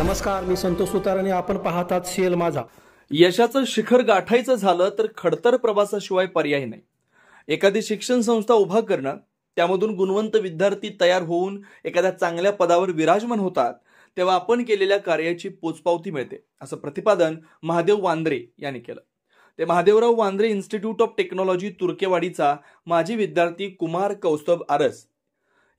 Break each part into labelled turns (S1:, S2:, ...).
S1: नमस्कार, मी संतोष सुतार आणि आपण पाहतात सीएल माझा.
S2: यशाचं शिखर गाठायचं झालं तर खडतर प्रवासाशिवाय पर्याय नाही. एखादी शिक्षण संस्था उभा करणं, त्यामधून गुणवंत विद्यार्थी तयार होऊन एखाद्या चांगल्या पदावर विराजमान होतात, तेव्हा आपण केलेल्या कार्याची पोचपावती मिळते, असं प्रतिपादन महादेव वांद्रे यांनी केलं. ते Mahadevrao Vandre institute of technology तुर्केवाडीचा माजी विद्यार्थी कुमार कौस्तुभ आरस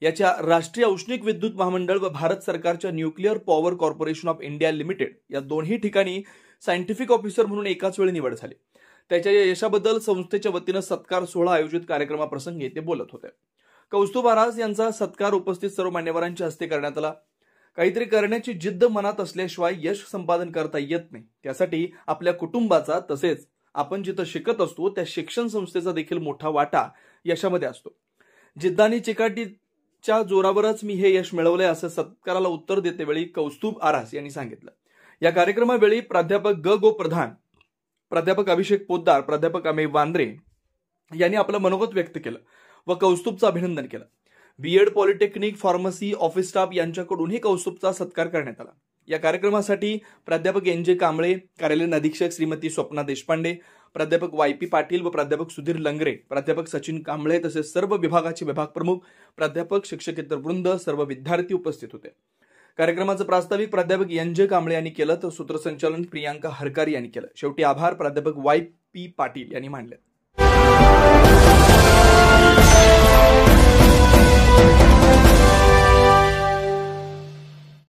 S2: याच्या राष्ट्रीय औष्णिक विद्युत महामंडळ व भारत सरकारच्या nuclear power corporation of India limited या दोन्ही ठिकाणी सायंटिफिक ऑफिसर म्हणून एकाच वेळी निवड झाली. त्याच्या या यशाबद्दल संस्थेच्या वतीनं सत्कार सोहळा आयोजित कार्यक्रमाप्रसंगी ते बोलत होते. कौस्तुभ आरस यांचा सत्कार उपस्थित सर्व मान्यवरांच्या हस्ते करण्यात आला. काहीतरी करण्याची जिद्द मनात असल्याशिवाय यश संपादन करता येत नाही. त्यासाठी आपल्या कुटुंबाचा तसेच आपण जिथं शिकत असतो त्या शिक्षण संस्थेचा देखील मोठा वाटा यशामध्ये असतो. जिद्द आणि चिकाटीच्या जोरावरच मी हे यश मिळवलंय असं सत्काराला उत्तर देतेवेळी कौस्तुभ आरस यांनी सांगितलं. या कार्यक्रमावेळी प्राध्यापक गो प्रधान, प्राध्यापक अभिषेक पोद्दार, प्राध्यापक अमेय वांद्रे यांनी आपलं मनोगत व्यक्त केलं व कौस्तुभचं अभिनंदन केलं. BEd polytechnic pharmacy office staff यांच्याकडूनही कौस्तुभचा सत्कार करण्यात आला. या कार्यक्रमासाठी प्राध्यापक NJ कांबळे, कार्यालयीन अधीक्षक श्रीमती स्वप्ना देशपांडे, प्राध्यापक YP पाटील व प्राध्यापक सुधीर लंगरे, प्राध्यापक सचिन कांबळे तसेच सर्व विभागाचे विभाग प्रमुख, प्राध्यापक, शिक्षकेतर वृंद, सर्व विद्यार्थी उपस्थित होते. कार्यक्रमाचं प्रास्ताविक प्राध्यापक NJ कांबळे यांनी केलं तर सूत्रसंचालन प्रियांका हरकारी यांनी केलं. शेवटी आभार प्राध्यापक YP पाटील यांनी मानले.